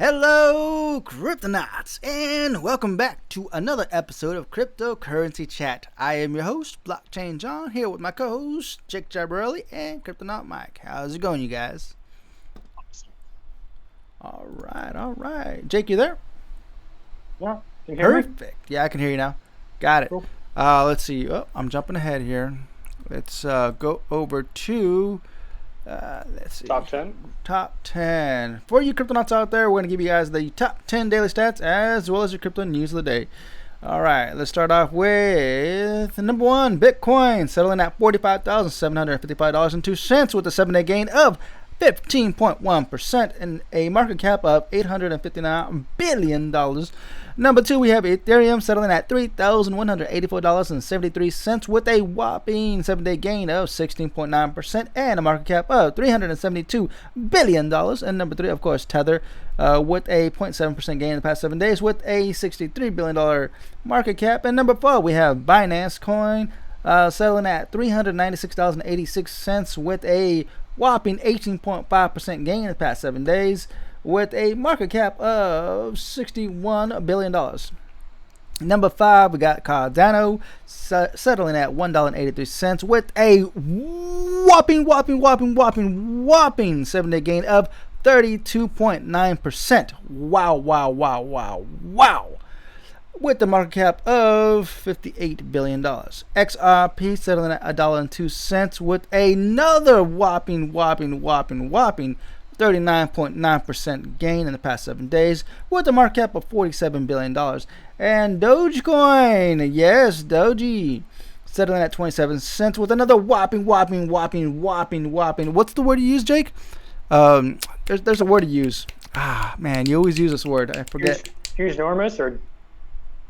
Hello, Cryptonauts, and welcome back to another episode of Cryptocurrency Chat. I am your host, Blockchain John, here with my co-hosts, Jake Jabarelli and Cryptonaut Mike. How's it going, you guys? All right. Jake, you there? Yeah, can you hear me? Perfect. Yeah, I can hear you now. Got it. Cool. Let's see. Oh, I'm jumping ahead here. Let's go over to... let's see. Top 10. For you cryptonauts out there, we're going to give you guys the top 10 daily stats as well as your crypto news of the day. All right, let's start off with number one, Bitcoin, settling at $45,755.02 with a 7-day gain of 15.1% and a market cap of $859 billion. Number two, we have Ethereum settling at $3,184.73 with a whopping 7-day gain of 16.9% and a market cap of $372 billion. And number three, of course, Tether with a 0.7% gain in the past 7 days with a $63 billion market cap. And number four, we have Binance Coin settling at $396.86 with a whopping 18.5% gain in the past 7 days with a market cap of $61 billion. Number five, we got Cardano settling at $1.83 with a whopping 7-day gain of 32.9%. Wow. With the market cap of $58 billion. XRP settling at $1.02 with another whopping 39.9% gain in the past 7 days with a market cap of $47 billion. And Dogecoin, yes, Doji, settling at 27 cents with another whopping. What's the word you use, Jake? There's a word to use. Ah, man, you always use this word. I forget. Huge enormous or...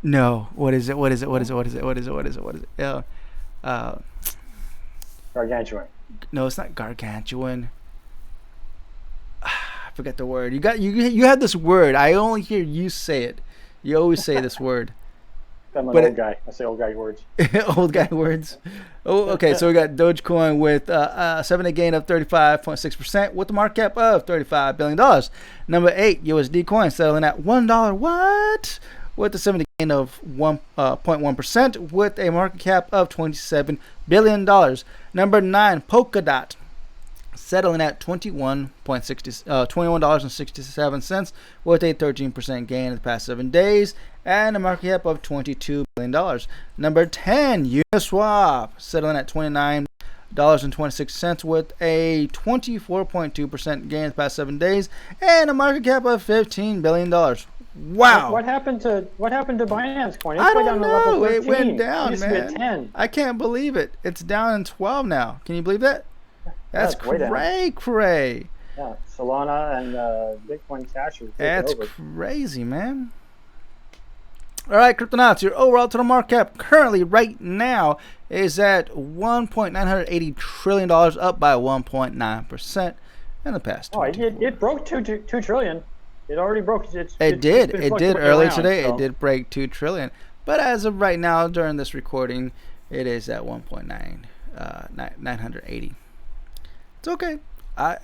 No, what is it? Gargantuan. No, it's not gargantuan. I forget the word. You had this word. I only hear you say it. You always say this word. I'm an old guy. I say old guy words. Old guy words. Oh, okay. So we got Dogecoin with a 7-day gain of 35.6% with the market cap of $35 billion. Number 8, USD coin settling at $1. What? With a 7-day gain of 1.1% with a market cap of $27 billion. Number 9, Polkadot settling at $21.67 with a 13% gain in the past 7 days and a market cap of $22 billion. Number 10, Uniswap settling at $29.26 with a 24.2% gain in the past 7 days and a market cap of $15 billion. Wow. What happened to Binance Coin? I don't know. It went down, it man. 10. I can't believe it. It's down in 12 now. Can you believe that? That's cray. Yeah, Solana and Bitcoin Cash. That's crazy, man. All right, Cryptonauts, your overall total market cap currently right now is at $1.980 trillion, up by 1.9% in the past. Oh, it broke $2 trillion. It already broke. It did earlier today. So. It did break $2 trillion. But as of right now, during this recording, it is at 980. It's okay.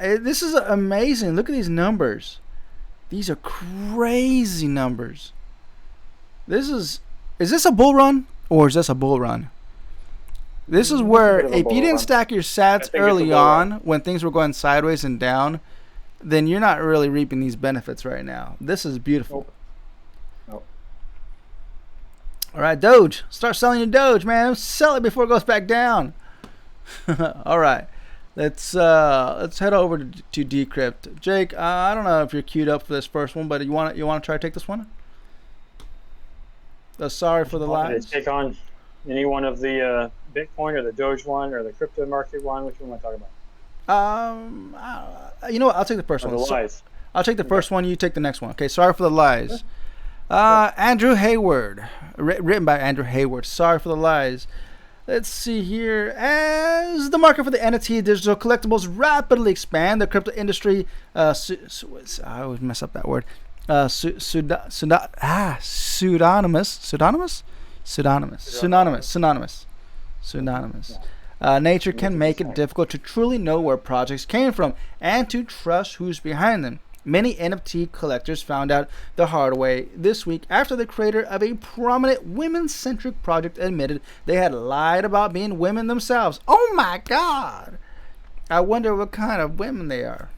This is amazing. Look at these numbers. These are crazy numbers. Is this a bull run or is this a bull run? This is where if you didn't stack your sats early on when things were going sideways and down, then you're not really reaping these benefits right now. This is beautiful. Nope. All right, Doge. Start selling your Doge, man. Sell it before it goes back down. All right. Let's head over to Decrypt. Jake, I don't know if you're queued up for this first one, but you want to try to take this one? Sorry for the lies. Take on any one of the Bitcoin or the Doge one or the crypto market one. Which one am I talking about? You know what? I'll take the first one. The lies. I'll take the first one. You take the next one. Okay. Sorry for the lies. Andrew Hayward, written by Andrew Hayward. Sorry for the lies. Let's see here. As the market for the NFT digital collectibles rapidly expand, the crypto industry, I always mess up that word. Synonymous. Nature can make it difficult to truly know where projects came from and to trust who's behind them. Many NFT collectors found out the hard way this week after the creator of a prominent women-centric project admitted they had lied about being women themselves. Oh my God! I wonder what kind of women they are.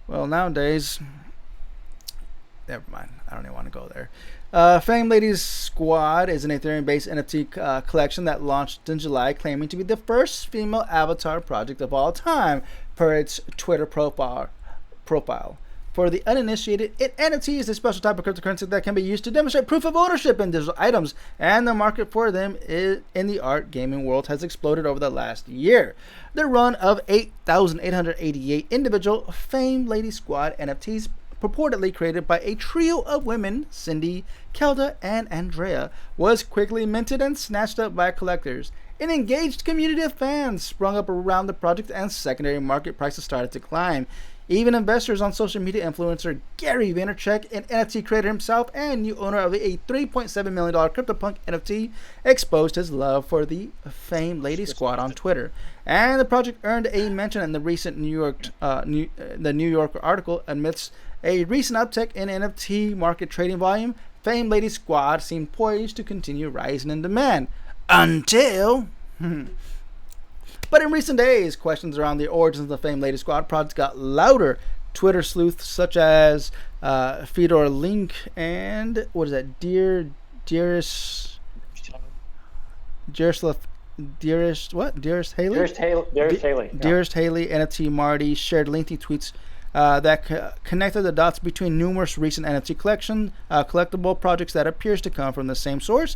Well, nowadays, never mind. I don't even want to go there. Fame Ladies Squad is an Ethereum-based NFT collection that launched in July, claiming to be the first female avatar project of all time, per its Twitter profile. For the uninitiated, NFT is a special type of cryptocurrency that can be used to demonstrate proof of ownership in digital items, and the market for them in the art gaming world has exploded over the last year. The run of 8,888 individual Fame Lady Squad NFTs, purportedly created by a trio of women, Cindy, Kelda, and Andrea, was quickly minted and snatched up by collectors. An engaged community of fans sprung up around the project, and secondary market prices started to climb. Even investors on social media, influencer Gary Vaynerchuk, an NFT creator himself and new owner of a $3.7 million CryptoPunk NFT, exposed his love for the Fame Lady Squad on Twitter. And the project earned a mention in the recent New Yorker article. Amidst a recent uptick in NFT market trading volume, Fame Lady Squad seemed poised to continue rising in demand. Until... But in recent days, questions around the origins of the Fame Lady Squad project got louder. Twitter sleuths such as Fedor Link and Dearest Haley? Dearest Haley, NFT Marty shared lengthy tweets that connected the dots between numerous recent NFT collectible projects that appears to come from the same source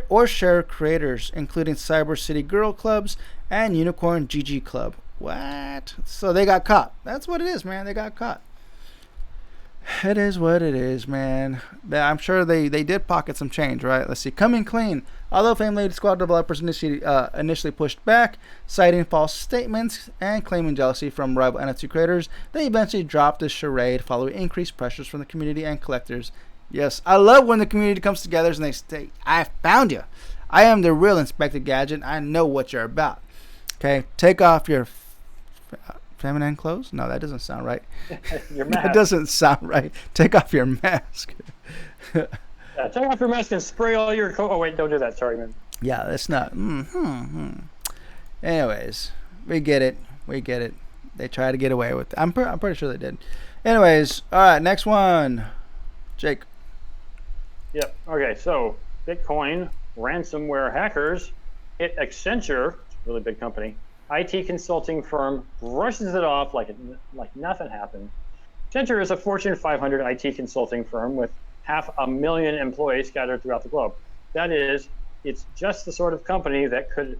or share creators, including Cyber City Girl Clubs and Unicorn GG Club. What? So they got caught. That's what it is, man. They got caught. It is what it is, man. I'm sure they did pocket some change, right? Let's see. Coming clean. Although Fame Lady Squad developers initially pushed back, citing false statements and claiming jealousy from rival NFT creators, they eventually dropped the charade following increased pressures from the community and collectors. Yes, I love when the community comes together and they say, I found you. I am the real Inspector Gadget. I know what you're about. Okay, take off your feminine clothes? No, that doesn't sound right. Your mask. That doesn't sound right. Take off your mask. Take off your mask and spray all your coat. Oh, wait, don't do that. Sorry, man. Yeah, that's not. Anyways, we get it. They try to get away with it. I'm pretty sure they did. Anyways, all right, next one. Jake. Yep. Okay, so Bitcoin ransomware hackers hit Accenture, really big company, IT consulting firm brushes it off like nothing happened. Accenture is a Fortune 500 IT consulting firm with 500,000 employees scattered throughout the globe. That is, it's just the sort of company that could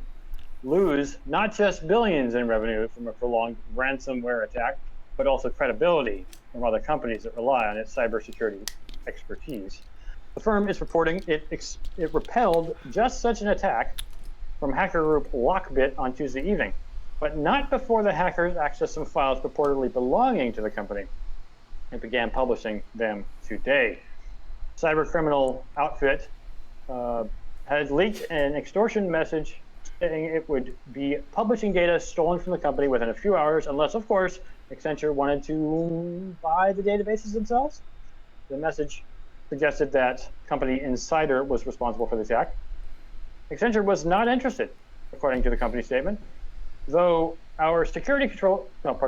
lose not just billions in revenue from a prolonged ransomware attack, but also credibility from other companies that rely on its cybersecurity expertise. The firm is reporting it repelled just such an attack from hacker group Lockbit on Tuesday evening, but not before the hackers accessed some files purportedly belonging to the company and began publishing them today. Cybercriminal outfit had leaked an extortion message saying it would be publishing data stolen from the company within a few hours, unless, of course, Accenture wanted to buy the databases themselves. The message suggested that company insider was responsible for the attack. Accenture was not interested, according to the company statement, though through our security controls and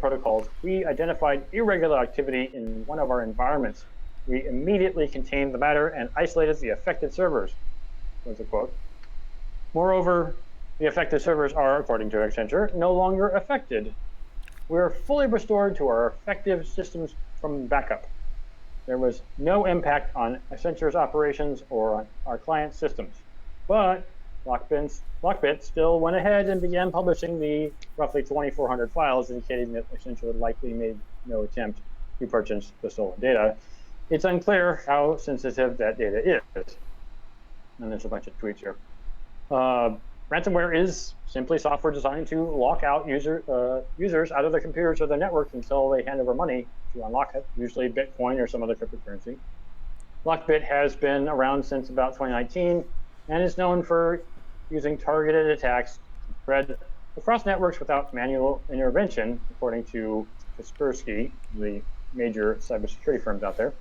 protocols, we identified irregular activity in one of our environments. We immediately contained the matter and isolated the affected servers, was the quote. Moreover, the affected servers are, according to Accenture, no longer affected. We're fully restored to our effective systems from backup. There was no impact on Accenture's operations or on our client systems. But Lockbit still went ahead and began publishing the roughly 2,400 files, indicating that Accenture likely made no attempt to purchase the stolen data. It's unclear how sensitive that data is. And there's a bunch of tweets here. Ransomware is simply software designed to lock out users out of their computers or their networks until they hand over money to unlock it, usually Bitcoin or some other cryptocurrency. Lockbit has been around since about 2019 and is known for using targeted attacks to spread across networks without manual intervention, according to Kaspersky, the major cybersecurity firms out there,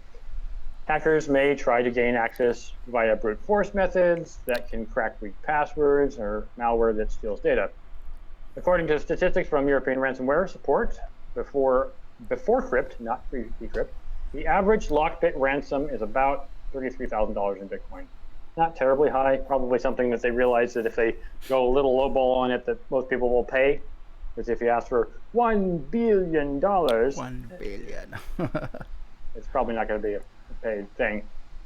hackers may try to gain access via brute force methods that can crack weak passwords or malware that steals data. According to statistics from European ransomware support, before crypt, not pre-decrypt, the average lockbit ransom is about $33,000 in Bitcoin. Not terribly high, probably something that they realize that if they go a little lowball on it, that most people will pay. Because if you ask for $1 billion, $1 billion. it's probably not going to be a paid thing,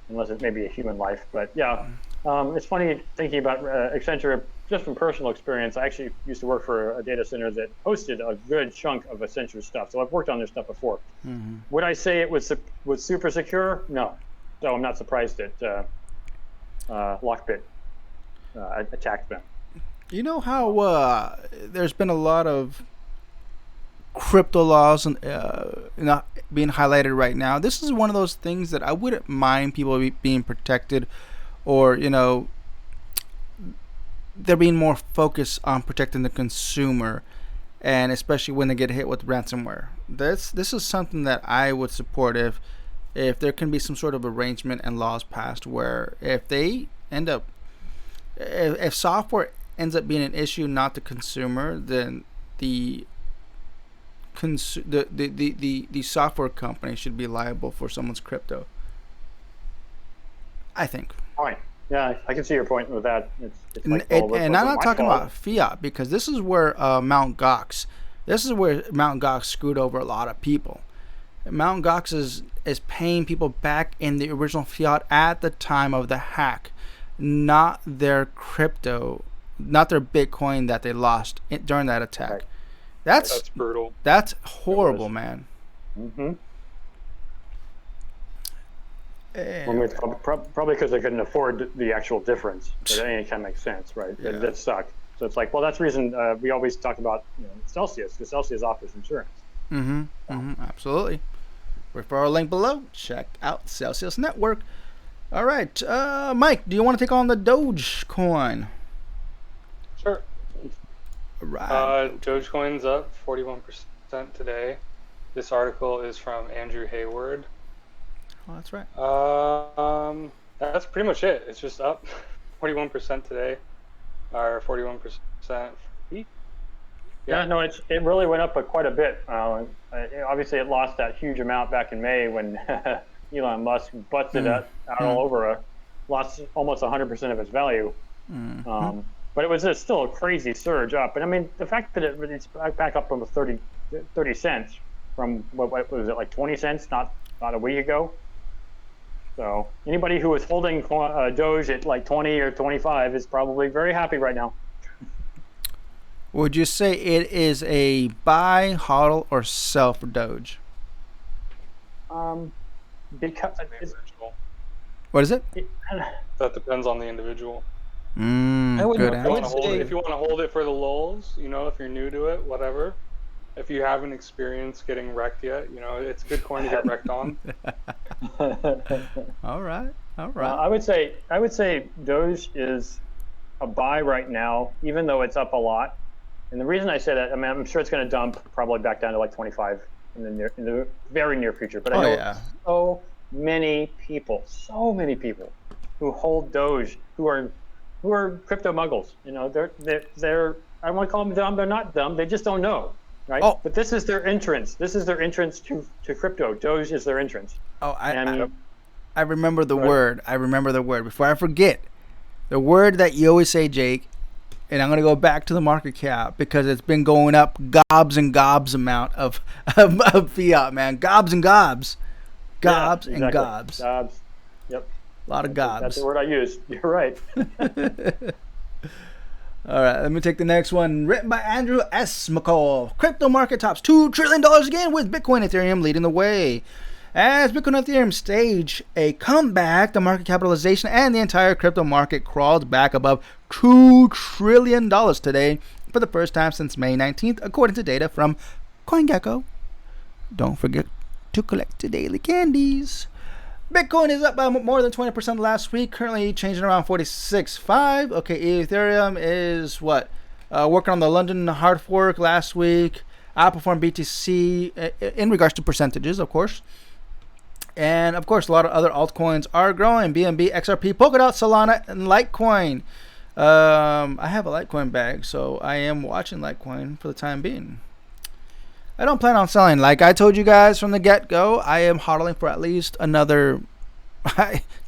unless it's maybe a human life. But yeah, it's funny thinking about Accenture, just from personal experience. I actually used to work for a data center that hosted a good chunk of Accenture stuff. So I've worked on their stuff before. Mm-hmm. Would I say it was super secure? No. So I'm not surprised that Lockbit attacked them. You know how there's been a lot of crypto laws not being highlighted right now. This is one of those things that I wouldn't mind people being protected, or there being more focus on protecting the consumer, and especially when they get hit with ransomware. This is something that I would support if there can be some sort of arrangement and laws passed where if software ends up being an issue, not the consumer, then the software company should be liable for someone's crypto, I think. Right. Yeah, I can see your point with that. It's like and I'm not talking about fiat, because this is where Mt. Gox screwed over a lot of people. Mt. Gox is paying people back in the original fiat at the time of the hack, not their crypto, not their Bitcoin that they lost during that attack. Right. That's brutal. That's horrible, man. Mm-hmm. Probably because they couldn't afford the actual difference. But it kind of makes sense, right? Yeah. That sucked. So it's like, well, that's the reason we always talk about Celsius, because Celsius offers insurance. Mm-hmm. Mm-hmm. Absolutely. Referral link below. Check out Celsius Network. All right, Mike, do you want to take on the Dogecoin? Sure. Right. Dogecoin's up 41% today. This article is from Andrew Hayward. Oh, that's right. That's pretty much it. It's just up 41% today, or 41%. Yeah, no, it really went up quite a bit. Obviously, it lost that huge amount back in May when Elon Musk busted it out all over. Lost almost 100% of its value. Mm-hmm. But it was still a crazy surge up. And I mean, the fact that it's back up almost 30 cents from, what was it, like 20 cents not a week ago? So anybody who was holding Doge at like 20 or 25 is probably very happy right now. Would you say it is a buy, hodl, or sell for Doge? Because what is it? That depends on the individual. Good answer. If you want to hold it for the lulls, if you're new to it, whatever. If you haven't experienced getting wrecked yet, it's a good coin to get wrecked on. All right. I would say Doge is a buy right now, even though it's up a lot. And the reason I say that, I mean, I'm sure it's going to dump probably back down to like 25 in the very near future. But I know so many people who hold Doge who are crypto muggles. They're I don't want to call them dumb. They're not dumb. They just don't know, right? Oh. But this is their entrance. This is their entrance to crypto. Doge is their entrance. Oh, I remember the word. I remember the word. Before I forget, the word that you always say, Jake. And I'm going to go back to the market cap because it's been going up gobs and gobs amount of fiat, man. Gobs and gobs. Gobs and gobs. Gobs. Yep. A lot of gobs. That's the word I used. You're right. All right, let me take the next one. Written by Andrew S. McCall. Crypto market tops $2 trillion again with Bitcoin and Ethereum leading the way. As Bitcoin and Ethereum stage a comeback, the market capitalization and the entire crypto market crawled back above $2 trillion today for the first time since May 19th, according to data from CoinGecko. Don't forget to collect your daily candies. Bitcoin is up by more than 20% last week, currently changing around 46.5. Okay, Ethereum is working on the London hard fork last week. outperformed BTC in regards to percentages, of course. And of course, a lot of other altcoins are growing. BNB, XRP, Polkadot, Solana, and Litecoin. I have a Litecoin bag, so I am watching Litecoin for the time being. I don't plan on selling. Like I told you guys from the get-go, I am hodling for at least another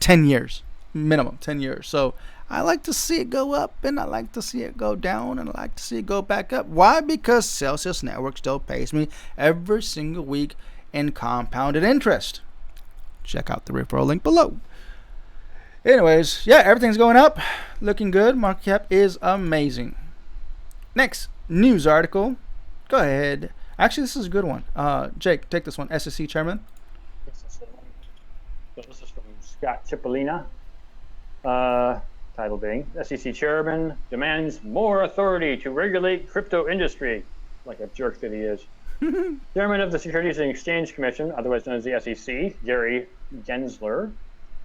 10 years. Minimum 10 years. So I like to see it go up, and I like to see it go down, and I like to see it go back up. Why? Because Celsius Network still pays me every single week in compounded interest. Check out the referral link below. Anyways, yeah, everything's going up. Looking good. Market cap is amazing. Next news article. Go ahead. Actually, this is a good one. Jake, take this one. SEC chairman. This is from Scott Cipollina. Title being, SEC chairman demands more authority to regulate crypto industry. Like a jerk that he is. Chairman of the Securities and Exchange Commission, otherwise known as the SEC, Gary Gensler,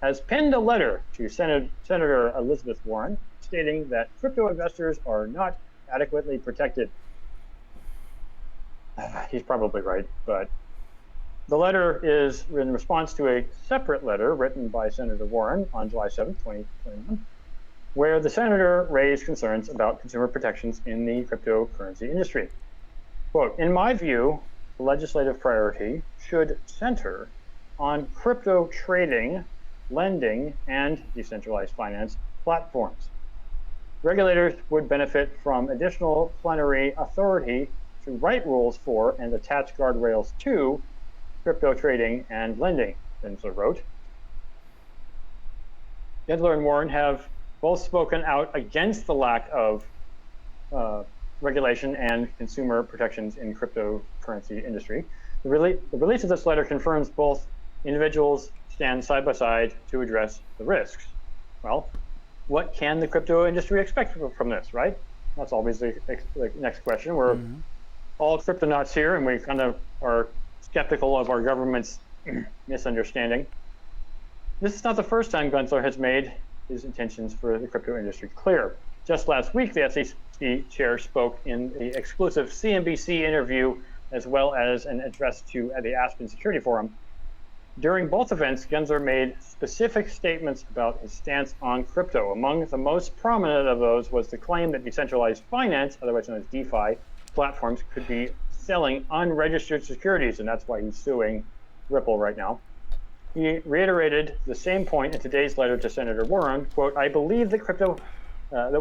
has penned a letter to Senator Elizabeth Warren stating that crypto investors are not adequately protected. He's probably right, but the letter is in response to a separate letter written by Senator Warren on July 7, 2021, where the senator raised concerns about consumer protections in the cryptocurrency industry. Quote, in my view, the legislative priority should center on crypto trading, lending, and decentralized finance platforms. Regulators would benefit from additional plenary authority to write rules for and attach guardrails to crypto trading and lending, Gensler wrote. Gensler and Warren have both spoken out against the lack of regulation and consumer protections in cryptocurrency industry. The release of this letter confirms both individuals stand side by side to address the risks. Well, what can the crypto industry expect from this, right? That's always the next question. We're all cryptonauts here, and we kind of are skeptical of our government's misunderstanding. This is not the first time Gensler has made his intentions for the crypto industry clear. Just last week, the SEC chair spoke in the exclusive CNBC interview, as well as an address to the Aspen Security Forum. During both events, Gensler made specific statements about his stance on crypto. Among the most prominent of those was the claim that decentralized finance, otherwise known as DeFi, platforms could be selling unregistered securities, and that's why he's suing Ripple right now. He reiterated the same point in today's letter to Senator Warren, quote, I believe that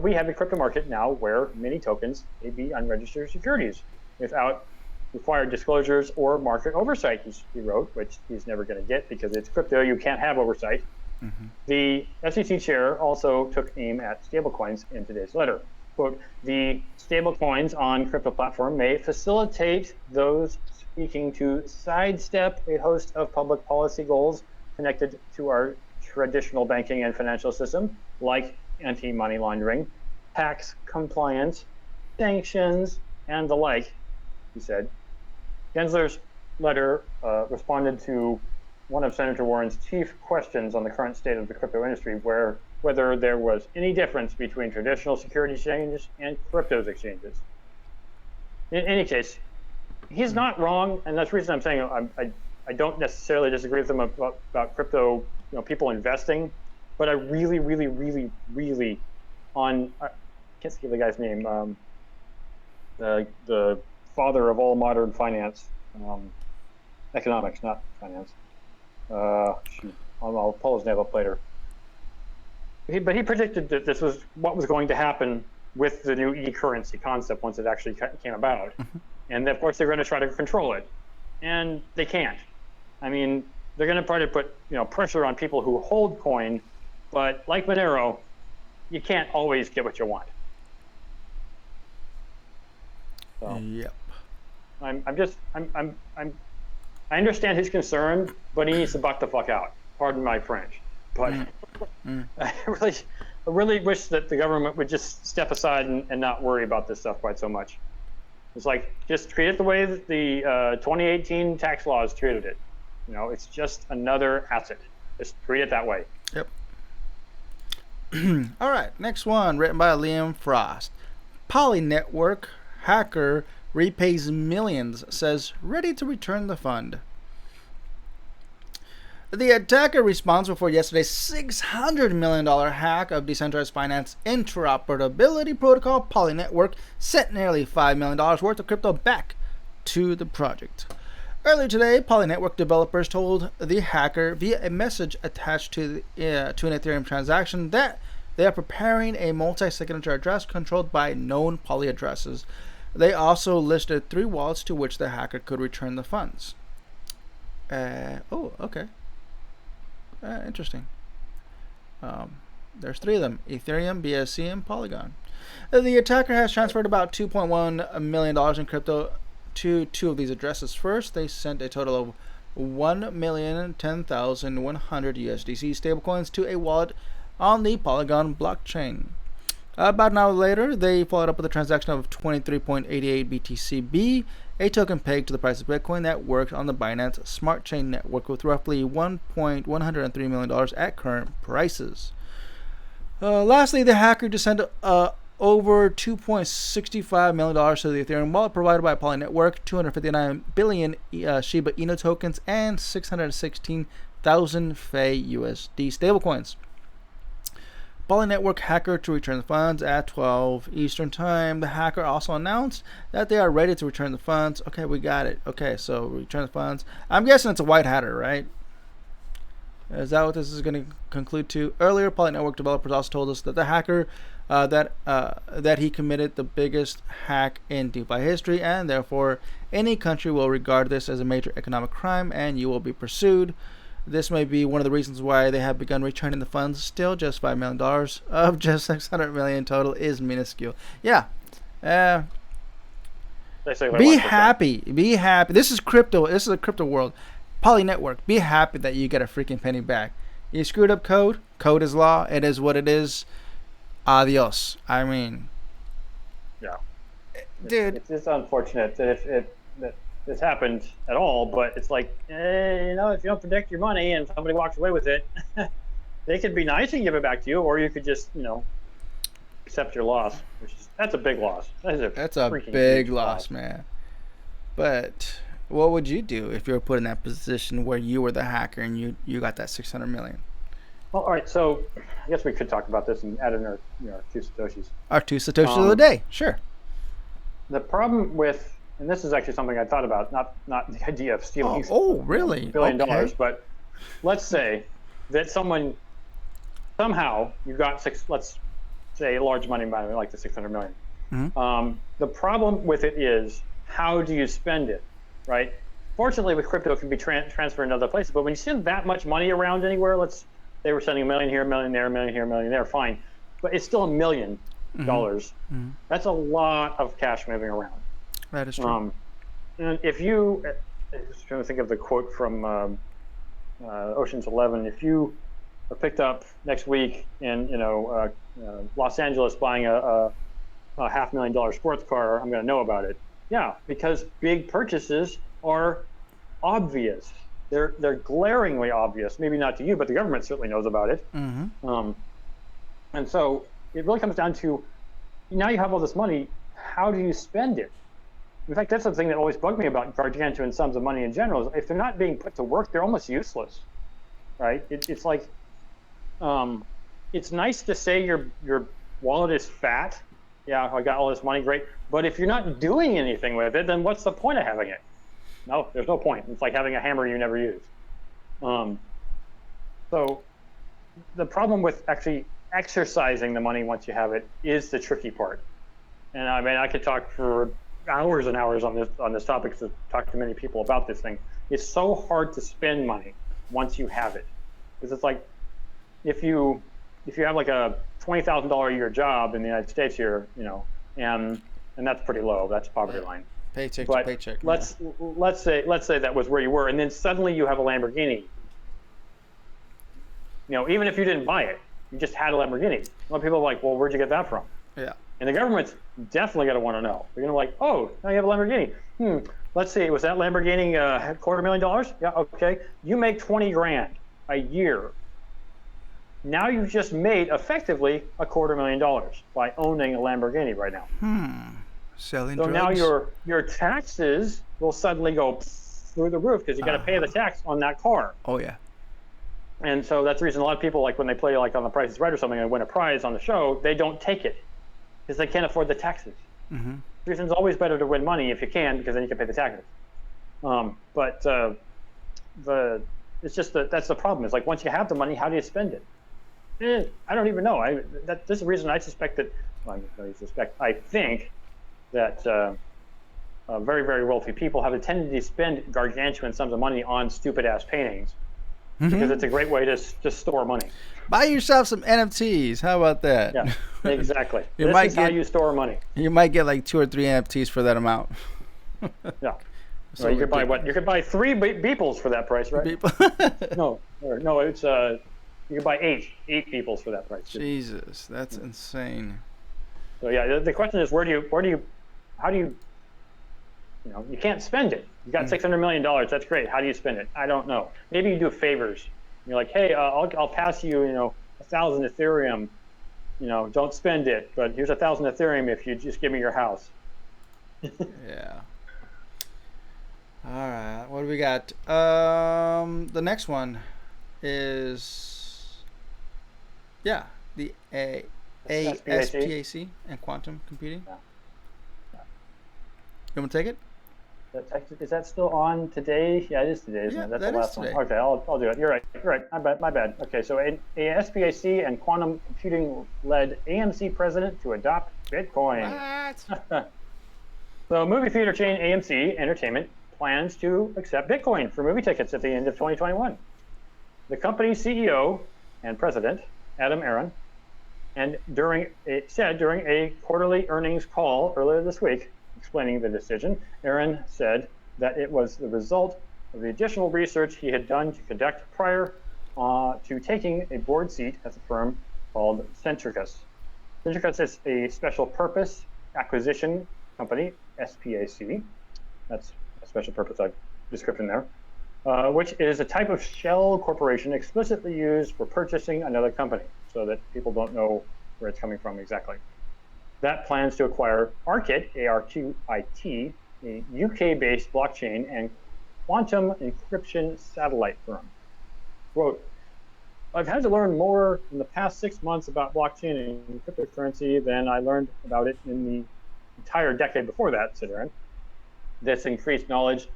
we have a crypto market now where many tokens may be unregistered securities without required disclosures or market oversight, he wrote, which he's never going to get because it's crypto, you can't have oversight. The SEC chair also took aim at stablecoins in today's letter. Quote, the stablecoins on crypto platform may facilitate those seeking to sidestep a host of public policy goals connected to our traditional banking and financial system, like anti-money laundering, tax compliance, sanctions, and the like, he said. Gensler's letter responded to one of Senator Warren's chief questions on the current state of the crypto industry, whether there was any difference between traditional security exchanges and crypto exchanges. In any case, he's not wrong, and that's the reason I'm saying I don't necessarily disagree with him about crypto, people investing, but I really, really, really, really, I can't think of the guy's name, the father of all modern finance, economics, not finance. I'll pull his name up later. But he predicted that this was what was going to happen with the new e-currency concept once it actually came about. And of course, they're going to try to control it. And they can't. I mean, they're going to try to put pressure on people who hold coin, but like Monero, you can't always get what you want. So, yep. I understand his concern, but he needs to buck the fuck out. Pardon my French. But I really wish that the government would just step aside and not worry about this stuff quite so much. It's like, just treat it the way that the 2018 tax laws treated it. It's just another asset. Just treat it that way. Yep. All right, next one, written by Liam Frost. Poly Network hacker repays millions, says ready to return the fund. The attacker responsible for yesterday's $600 million hack of decentralized finance interoperability protocol Poly Network sent nearly $5 million worth of crypto back to the project. Earlier today, Poly Network developers told the hacker via a message attached to an Ethereum transaction that they are preparing a multi-signature address controlled by known Poly addresses. They also listed 3 wallets to which the hacker could return the funds. Okay. Interesting. There's 3 of them: Ethereum, BSC, and Polygon. The attacker has transferred about $2.1 million in crypto to 2 of these addresses. First, they sent a total of 1,010,100 USDC stablecoins to a wallet on the Polygon blockchain. About an hour later, they followed up with a transaction of 23.88 BTCB, a token pegged to the price of Bitcoin that worked on the Binance Smart Chain network with roughly $1.103 million at current prices. Lastly, the hacker just sent over $2.65 million to the Ethereum wallet provided by Poly Network, 259 billion Shiba Inu tokens, and 616,000 FEI USD stablecoins. Poly Network hacker to return the funds at 12 Eastern Time. The hacker also announced that they are ready to return the funds. Okay, we got it. Okay, so return the funds. I'm guessing it's a white hatter, right? Is that what this is going to conclude to? Earlier, Poly Network developers also told us that the hacker that he committed the biggest hack in DeFi history, and therefore any country will regard this as a major economic crime, and you will be pursued. This may be one of the reasons why they have begun returning the funds. Still, just $5 million of just $600 million total is minuscule. Yeah. Be happy. Be happy. This is crypto. This is a crypto world. Poly Network. Be happy that you get a freaking penny back. You screwed up code. Code is law. It is what it is. Adios. I mean. Yeah. Dude. It's unfortunate that this happened at all, but it's like, if you don't protect your money and somebody walks away with it, they could be nice and give it back to you, or you could just, accept your loss, that's a big loss. That's a big loss, man. But what would you do if you were put in that position where you were the hacker and you got that $600 million? Well, all right, so I guess we could talk about this and add in our 2 Satoshis. Our 2 Satoshis of the day, sure. The problem with, and this is actually something I thought about, not the idea of stealing really? $1 billion, but let's say that somehow you got let's say a large money amount, like the $600 million. Mm-hmm. The problem with it is, how do you spend it, right? Fortunately, with crypto, it can be transferred in other places, but when you send that much money around anywhere, they were sending $1 million here, $1 million there, $1 million here, $1 million there, fine, but it's still $1 million. Mm-hmm. That's a lot of cash moving around. That is true. And if you, I was trying to think of the quote from Ocean's 11. If you are picked up next week in Los Angeles buying a $500,000 sports car, I'm going to know about it. Yeah, because big purchases are obvious. They're glaringly obvious. Maybe not to you, but the government certainly knows about it. Mm-hmm. And so it really comes down to, now you have all this money, how do you spend it? In fact, that's the thing that always bugged me about gargantuan sums of money in general. Is if they're not being put to work, they're almost useless, right? It's like, it's nice to say your wallet is fat. Yeah, I got all this money, great. But if you're not doing anything with it, then what's the point of having it? No, there's no point. It's like having a hammer you never use. So the problem with actually exercising the money once you have it is the tricky part. And I mean, I could talk for hours and hours on this topic, to talk to many people about this thing. It's so hard to spend money once you have it, because it's like if you have like a $20,000 a year job in the United States here, and that's pretty low. That's poverty line. Paycheck but to paycheck. Let's say that was where you were, and then suddenly you have a Lamborghini. Even if you didn't buy it, you just had a Lamborghini. A lot of people are like, well, where'd you get that from? Yeah. And the government's definitely going to want to know. They're going to be like, oh, now you have a Lamborghini. Let's see, was that Lamborghini $250,000? Yeah, okay. You make $20,000 a year. Now you've just made effectively $250,000 by owning a Lamborghini right now. Selling So drugs. now your taxes will suddenly go through the roof because you got to pay the tax on that car. Oh yeah. And so that's the reason a lot of people, like when they play like on The Price is Right or something and win a prize on the show, they don't take it because they can't afford the taxes. Mm-hmm. The reason it's always better to win money if you can, because then you can pay the taxes. It's just that's the problem. It's like once you have the money, how do you spend it? I don't even know. This is the reason I suspect that. Well, I think that very, very wealthy people have a tendency to spend gargantuan sums of money on stupid ass paintings because it's a great way to store money. Buy yourself some NFTs. How about that? Yeah, exactly. This is how you store money. You might get like 2 or 3 NFTs for that amount. Yeah. So well, you could buy what? You could buy 3 Beeples for that price, right? No, it's you could buy 8 Beeples for that price. Jesus, that's insane. So yeah, the question is, how do you, you can't spend it. You got $600 million. That's great. How do you spend it? I don't know. Maybe you do favors. You're like, hey, I'll pass you, 1,000 Ethereum. Don't spend it, but here's 1,000 Ethereum if you just give me your house. Yeah. All right. What do we got? The next one is the ASPAC and quantum computing. Yeah. You want to take it? Is that still on today? Yeah, it is today, isn't it? That's the last one. Okay, I'll do it. You're right. My bad. Okay, so a SPAC and quantum computing led AMC president to adopt Bitcoin. What? So movie theater chain AMC Entertainment plans to accept Bitcoin for movie tickets at the end of 2021. The company's CEO and president, Adam Aron, and during a quarterly earnings call earlier this week, explaining the decision, Aron said that it was the result of the additional research he had done to conduct prior to taking a board seat at the firm called Centricus. Centricus is a special purpose acquisition company, SPAC. That's a special purpose description there, which is a type of shell corporation explicitly used for purchasing another company so that people don't know where it's coming from exactly. That plans to acquire ARKit, ARQIT, a UK-based blockchain and quantum encryption satellite firm. Quote, I've had to learn more in the past 6 months about blockchain and cryptocurrency than I learned about it in the entire decade before that, said Aron. This increased knowledge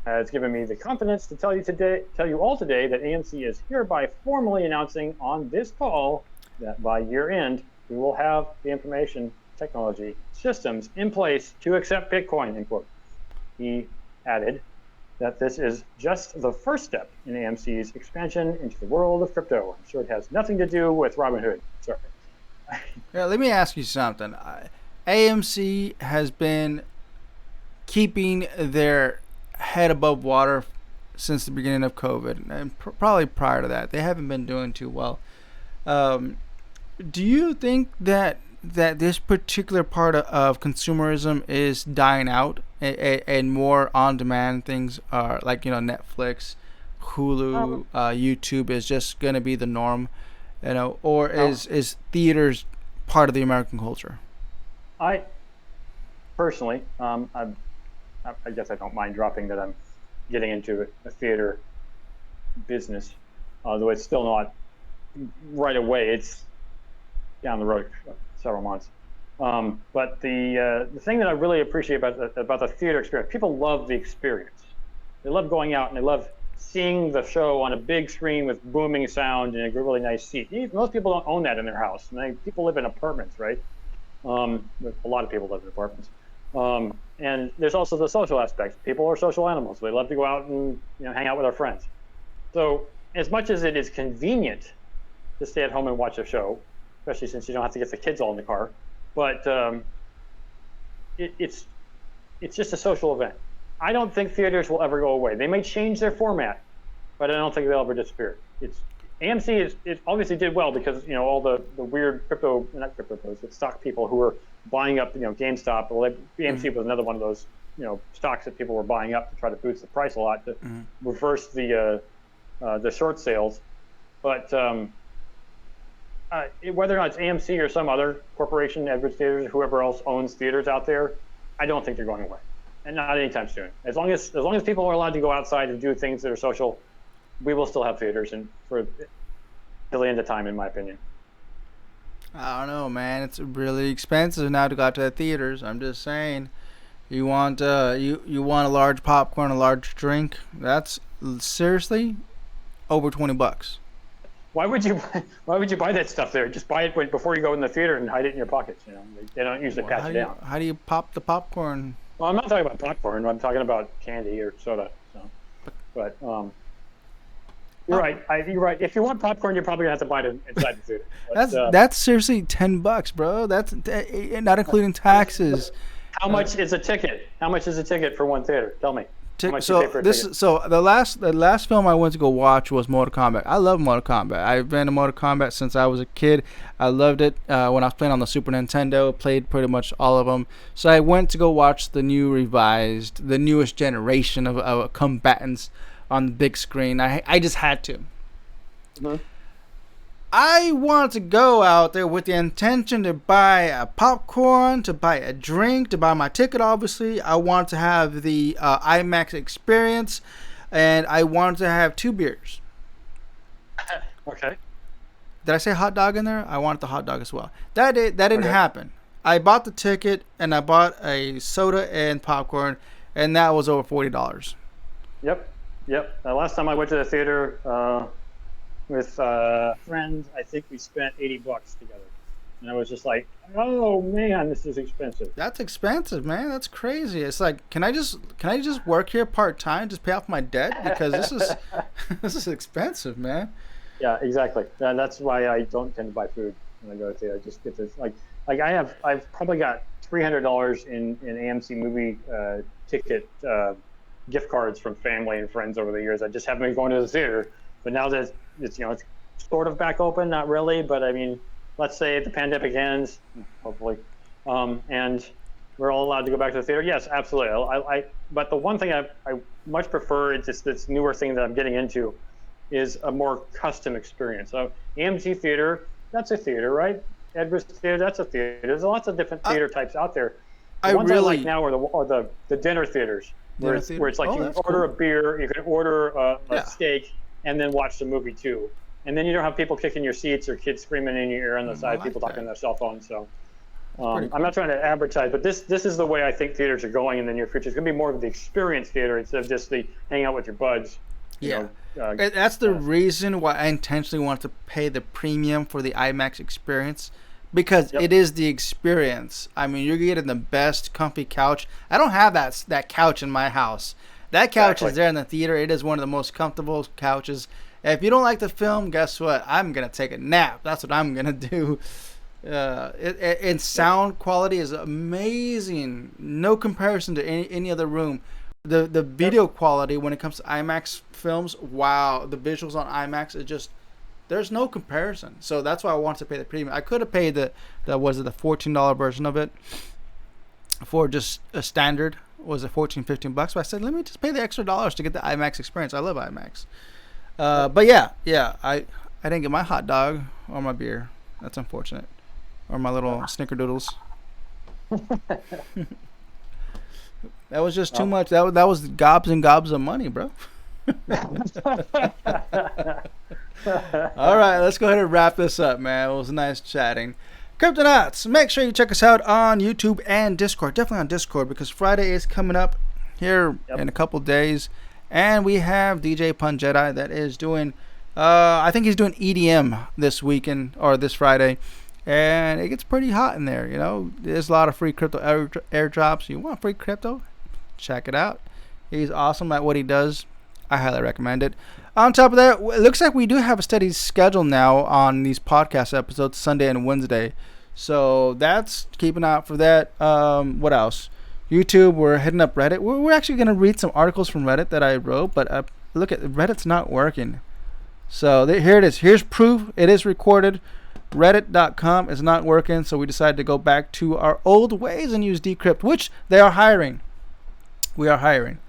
has given me the confidence to tell you all today that AMC is hereby formally announcing on this call that by year end, we will have the information technology systems in place to accept Bitcoin, end quote. He added that this is just the first step in AMC's expansion into the world of crypto. I'm sure it has nothing to do with Robinhood. Sorry. Yeah, let me ask you something. AMC has been keeping their head above water since the beginning of COVID, and probably prior to that. They haven't been doing too well. Do you think that this particular part of consumerism is dying out and more on-demand things are like, Netflix, Hulu, YouTube is just going to be the norm, or is theaters part of the American culture? I personally, I guess I don't mind dropping that I'm getting into a theater business, although it's still not right away. It's down the road several months. But the thing that I really appreciate about the theater experience, people love the experience. They love going out and they love seeing the show on a big screen with booming sound and a really nice seat. Most people don't own that in their house. People live in apartments, right? A lot of people live in apartments. And there's also the social aspect. People are social animals. They love to go out and hang out with their friends. So as much as it is convenient to stay at home and watch a show, especially since you don't have to get the kids all in the car, but it's just a social event. I don't think theaters will ever go away. They may change their format, but I don't think they'll ever disappear. AMC it obviously did well because all the weird stock people who were buying up GameStop. Well, AMC was another one of those stocks that people were buying up to try to boost the price a lot to reverse the short sales. But whether or not it's AMC or some other corporation, Edwards Theaters, whoever else owns theaters out there, I don't think they're going away, and not anytime soon. As long as people are allowed to go outside and do things that are social, we will still have theaters, and for till the end of time, in my opinion. I don't know, man. It's really expensive now to go out to the theaters. I'm just saying. You want you want a large popcorn, a large drink. That's seriously over $20. Why would you buy that stuff there? Just buy it before you go in the theater and hide it in your pockets. You know, they don't usually pass it down. How do you pop the popcorn? Well, I'm not talking about popcorn. I'm talking about candy or soda. So, but you're right. You're right. If you want popcorn, you're probably gonna have to buy it inside the theater. But, that's seriously $10, bro. That's not including taxes. How much is a ticket? How much is a ticket for one theater? Tell me. How much you pay for a ticket? So the last film I went to go watch was Mortal Kombat. I love Mortal Kombat. I've been to Mortal Kombat since I was a kid. I loved it when I was playing on the Super Nintendo. Played pretty much all of them. So I went to go watch the newest generation of combatants on the big screen. I just had to. Mm-hmm. I wanted to go out there with the intention to buy a popcorn, to buy a drink, to buy my ticket, obviously. I wanted to have the IMAX experience, and I wanted to have 2 beers. Okay. Did I say hot dog in there? I wanted the hot dog as well. That didn't happen. I bought the ticket, and I bought a soda and popcorn, and that was over $40. Yep. The last time I went to the theater with friends, I think we spent $80 together, and I was just like, "Oh man, this is expensive." That's expensive, man. That's crazy. It's like, can I just work here part time, just pay off my debt, because this is expensive, man. Yeah, exactly. And that's why I don't tend to buy food when I go to the theater. I just get this like I've probably got $300 in AMC movie ticket gift cards from family and friends over the years. I just haven't been going to the theater. But now that it's sort of back open, not really, but I mean, let's say the pandemic ends, hopefully, and we're all allowed to go back to the theater. Yes, absolutely. But the one thing I much prefer, it's just this newer thing that I'm getting into, is a more custom experience. So AMC theater, that's a theater, right? Edwards theater, that's a theater. There's lots of different theater types out there. The ones I like now are the dinner theaters, where it's like you can order a beer, you can order a steak, and then watch the movie too. And then you don't have people kicking your seats or kids screaming in your ear on the side, people talking on their cell phones. So I'm not trying to advertise, but this is the way I think theaters are going in the near future. It's going to be more of the experience theater instead of just the hang out with your buds. That's the reason why I intentionally want to pay the premium for the IMAX experience, because it is the experience. I mean, you're getting the best comfy couch. I don't have that couch in my house. That couch is there in the theater. It is one of the most comfortable couches. If you don't like the film, guess what? I'm going to take a nap. That's what I'm going to do. And sound quality is amazing. No comparison to any other room. The video quality when it comes to IMAX films, wow. The visuals on IMAX is just, there's no comparison. So that's why I wanted to pay the premium. I could have paid the $14 version of it for just a standard. Was it $14-15? But I said, let me just pay the extra dollars to get the IMAX experience. I love IMAX. But yeah, I didn't get my hot dog or my beer. That's unfortunate. Or my little snickerdoodles. That was just too much. That was gobs and gobs of money, bro. All right, let's go ahead and wrap this up, man. It was nice chatting. Cryptonauts, make sure you check us out on YouTube and Discord. Definitely on Discord, because Friday is coming up here in a couple days. And we have DJ Pun Jedi that is doing, I think he's doing EDM this weekend, or this Friday. And it gets pretty hot in there, There's a lot of free crypto airdrops. You want free crypto? Check it out. He's awesome at what he does. I highly recommend it. On top of that, it looks like we do have a steady schedule now on these podcast episodes, Sunday and Wednesday. So that's, keep an eye out for that. What else? YouTube, we're hitting up Reddit. We're actually going to read some articles from Reddit that I wrote, but look at Reddit's not working. So here it is. Here's proof. It is recorded. Reddit.com is not working, so we decided to go back to our old ways and use Decrypt, which they are hiring. We are hiring.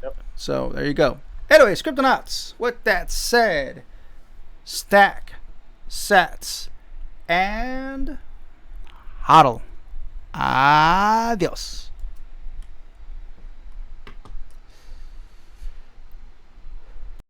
Yep. So there you go. Anyways, Cryptonauts, with that said, stack, sats, and HODL. Adios.